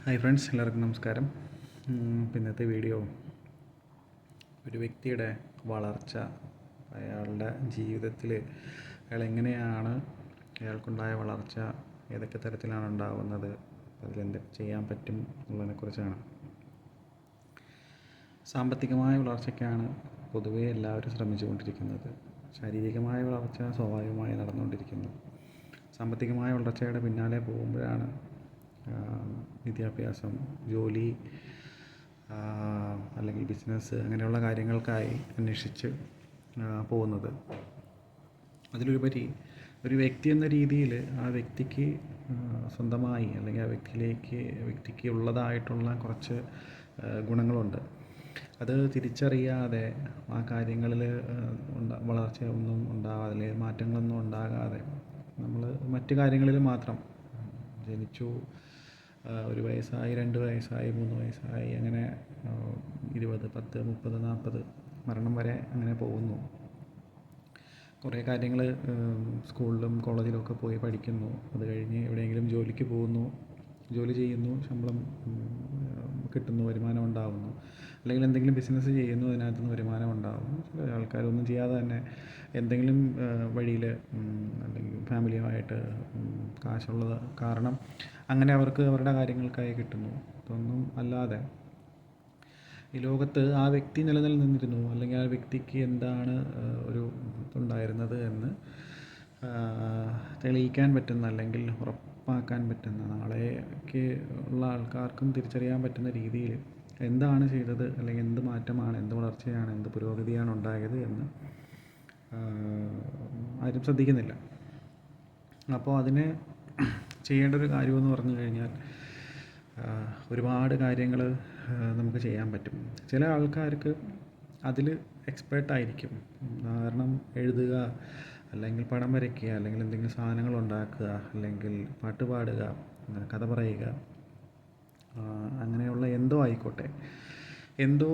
Hi friends, എല്ലാവർക്കും നമസ്കാരം. ഇന്നത്തെ വീഡിയോ ഒരു വ്യക്തിയുടെ വളർച്ച, അയാളുടെ ജീവിതത്തിൽ അയാളെങ്ങനെയാണ്, അയാൾക്കുണ്ടായ വളർച്ച ഏതൊക്കെ തരത്തിലാണ് ഉണ്ടാകുന്നത്, അതിലെന്തൊക്കെ ചെയ്യാൻ പറ്റും എന്നുള്ളതിനെക്കുറിച്ചാണ്. സാമ്പത്തികമായ വളർച്ചയ്ക്കാണ് പൊതുവേ എല്ലാവരും ശ്രമിച്ചുകൊണ്ടിരിക്കുന്നത്. ശാരീരികമായ വളർച്ച സ്വാഭാവികമായി നടന്നുകൊണ്ടിരിക്കുന്നു. സാമ്പത്തികമായ വളർച്ചയുടെ പിന്നാലെ പോകുമ്പോഴാണ് വിദ്യാഭ്യാസം, ജോലി അല്ലെങ്കിൽ ബിസിനസ് അങ്ങനെയുള്ള കാര്യങ്ങൾക്കായി അന്വേഷിച്ച് പോകുന്നത്. അതിലുപരി ഒരു വ്യക്തി എന്ന രീതിയിൽ ആ വ്യക്തിക്ക് സ്വന്തമായി അല്ലെങ്കിൽ ആ വ്യക്തിക്ക് ഉള്ളതായിട്ടുള്ള കുറച്ച് ഗുണങ്ങളുണ്ട്. അത് തിരിച്ചറിയാതെ ആ കാര്യങ്ങളിൽ വളർച്ചയൊന്നും ഉണ്ടാകാതെ, മാറ്റങ്ങളൊന്നും ഉണ്ടാകാതെ നമ്മൾ മറ്റു കാര്യങ്ങളിൽ മാത്രം ജനിച്ചു, 1 വയസ്സായി, 2 വയസ്സായി, 3 വയസ്സായി, അങ്ങനെ 20, 10, 30, 40 മരണം വരെ അങ്ങനെ പോകുന്നു. കുറേ കാര്യങ്ങൾ സ്കൂളിലും കോളേജിലുമൊക്കെ പോയി പഠിക്കുന്നു. അത് കഴിഞ്ഞ് എവിടെയെങ്കിലും ജോലിക്ക് പോകുന്നു, ജോലി ചെയ്യുന്നു, ശമ്പളം കിട്ടുന്നു, വരുമാനം ഉണ്ടാകുന്നു. അല്ലെങ്കിൽ എന്തെങ്കിലും ബിസിനസ് ചെയ്യുന്നു, അതിനകത്ത് നിന്ന് വരുമാനം ഉണ്ടാകുന്നു. ചില ആൾക്കാരൊന്നും ചെയ്യാതെ തന്നെ എന്തെങ്കിലും വഴിയിൽ അല്ലെങ്കിൽ ഫാമിലിയുമായിട്ട് കാശുള്ളത് കാരണം അങ്ങനെ അവർക്ക് അവരുടെ കാര്യങ്ങൾക്കായി കിട്ടുന്നു. ഇതൊന്നും അല്ലാതെ ഈ ലോകത്ത് ആ വ്യക്തി നിലനിന്നിരുന്നു, അല്ലെങ്കിൽ ആ വ്യക്തിക്ക് എന്താണ് ഒരു ഇതുണ്ടായിരുന്നത് എന്ന് തെളിയിക്കാൻ പറ്റുന്ന, അല്ലെങ്കിൽ ഉറപ്പാക്കാൻ പറ്റുന്ന, നാളേക്ക് ഉള്ള ആൾക്കാർക്കും തിരിച്ചറിയാൻ പറ്റുന്ന രീതിയിൽ എന്താണ് ചെയ്തത്, അല്ലെങ്കിൽ എന്ത് മാറ്റമാണ്, എന്ത് വളർച്ചയാണ്, എന്ത് പുരോഗതിയാണ് ഉണ്ടായത് എന്ന് ആരും ശ്രദ്ധിക്കുന്നില്ല. അപ്പോൾ അതിന് ചെയ്യേണ്ട ഒരു കാര്യമെന്ന് പറഞ്ഞു കഴിഞ്ഞാൽ ഒരുപാട് കാര്യങ്ങൾ നമുക്ക് ചെയ്യാൻ പറ്റും. ചില ആൾക്കാർക്ക് അതിൽ എക്സ്പേർട്ടായിരിക്കും. ഉദാഹരണം, എഴുതുക, അല്ലെങ്കിൽ പടം വരയ്ക്കുക, അല്ലെങ്കിൽ എന്തെങ്കിലും സാധനങ്ങൾ ഉണ്ടാക്കുക, അല്ലെങ്കിൽ പാട്ട് പാടുക, കഥ പറയുക, അങ്ങനെയുള്ള എന്തോ ആയിക്കോട്ടെ. എന്തോ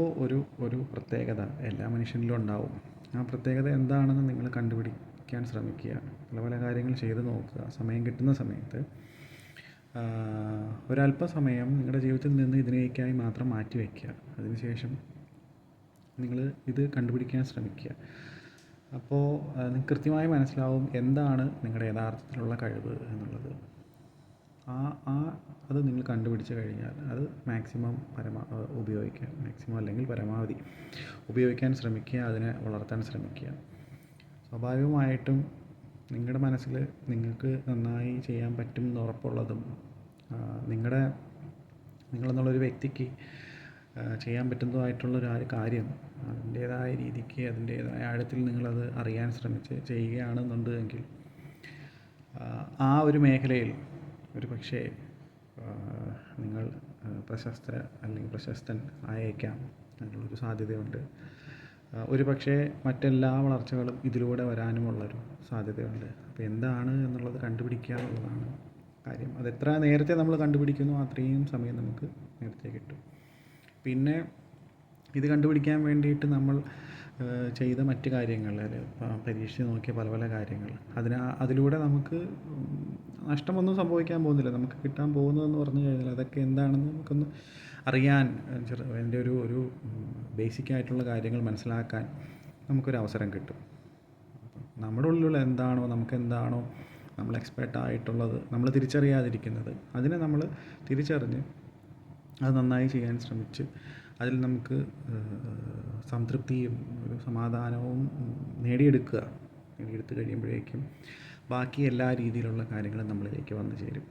ഒരു പ്രത്യേകത എല്ലാ മനുഷ്യനിലും ഉണ്ടാവും. ആ പ്രത്യേകത എന്താണെന്ന് നിങ്ങൾ കണ്ടുപിടിക്കാൻ ശ്രമിക്കുക. പല പല കാര്യങ്ങൾ ചെയ്ത് നോക്കുക. സമയം കിട്ടുന്ന സമയത്ത് ഒരല്പസമയം നിങ്ങളുടെ ജീവിതത്തിൽ നിന്ന് ഇതിനേക്കായി മാത്രം മാറ്റി വയ്ക്കുക. അതിനുശേഷം നിങ്ങൾ ഇത് കണ്ടുപിടിക്കാൻ ശ്രമിക്കുക. അപ്പോൾ നിങ്ങൾക്ക് കൃത്യമായി മനസ്സിലാവും എന്താണ് നിങ്ങളുടെ യഥാർത്ഥത്തിലുള്ള കഴിവ് എന്നുള്ളത്. അത് നിങ്ങൾ കണ്ടുപിടിച്ച് കഴിഞ്ഞാൽ അത് മാക്സിമം അല്ലെങ്കിൽ പരമാവധി ഉപയോഗിക്കാൻ ശ്രമിക്കുക, അതിനെ വളർത്താൻ ശ്രമിക്കുക. സ്വാഭാവികമായിട്ടും നിങ്ങളുടെ മനസ്സിൽ നിങ്ങൾക്ക് നന്നായി ചെയ്യാൻ പറ്റും എന്ന് ഉറപ്പുള്ളതും, നിങ്ങളെന്നുള്ളൊരു വ്യക്തിക്ക് ചെയ്യാൻ പറ്റുന്നതുമായിട്ടുള്ളൊരു കാര്യം അതിൻ്റേതായ രീതിക്ക്, അതിൻ്റേതായ ആഴത്തിൽ നിങ്ങളത് അറിയാൻ ശ്രമിച്ച് ചെയ്യുകയാണെന്നുണ്ടെങ്കിൽ ആ ഒരു മേഖലയിൽ ഒരു പക്ഷേ നിങ്ങൾ പ്രശസ്തൻ ആയേക്കാം. അതിനുള്ളൊരു സാധ്യതയുണ്ട്. ഒരു പക്ഷേ മറ്റെല്ലാ വളർച്ചകളും ഇതിലൂടെ വരാനുമുള്ളൊരു സാധ്യതയുണ്ട്. അപ്പോൾ എന്താണ് എന്നുള്ളത് കണ്ടുപിടിക്കുക എന്നുള്ളതാണ് കാര്യം. അതെത്ര നേരത്തെ നമ്മൾ കണ്ടുപിടിക്കുന്നു അത്രയും സമയം നമുക്ക് നേരത്തെ കിട്ടും. പിന്നെ ഇത് കണ്ടുപിടിക്കാൻ വേണ്ടിയിട്ട് നമ്മൾ ചെയ്ത മറ്റ് കാര്യങ്ങൾ, പരീക്ഷിച്ച് നോക്കിയ പല പല കാര്യങ്ങൾ, അതിലൂടെ നമുക്ക് നഷ്ടമൊന്നും സംഭവിക്കാൻ പോകുന്നില്ല. നമുക്ക് കിട്ടാൻ പോകുന്നതെന്ന് പറഞ്ഞു കഴിഞ്ഞാൽ അതൊക്കെ എന്താണെന്ന് നമുക്കൊന്ന് അറിയാൻ, അതിൻ്റെ ഒരു ബേസിക്കായിട്ടുള്ള കാര്യങ്ങൾ മനസ്സിലാക്കാൻ നമുക്കൊരവസരം കിട്ടും. നമ്മുടെ ഉള്ളിലുള്ള എന്താണോ, നമുക്കെന്താണോ നമ്മൾ എക്സ്പേർട്ടായിട്ടുള്ളത്, നമ്മൾ തിരിച്ചറിയാതിരിക്കുന്നത്, അതിനെ നമ്മൾ തിരിച്ചറിഞ്ഞ് അത് നന്നായി ചെയ്യാൻ ശ്രമിച്ച് അതിൽ നമുക്ക് സംതൃപ്തിയും ഒരു സമാധാനവും നേടിയെടുത്ത് കഴിയുമ്പോഴേക്കും ബാക്കി എല്ലാ രീതിയിലുള്ള കാര്യങ്ങളും നമ്മളിലേക്ക് വന്നു ചേരും.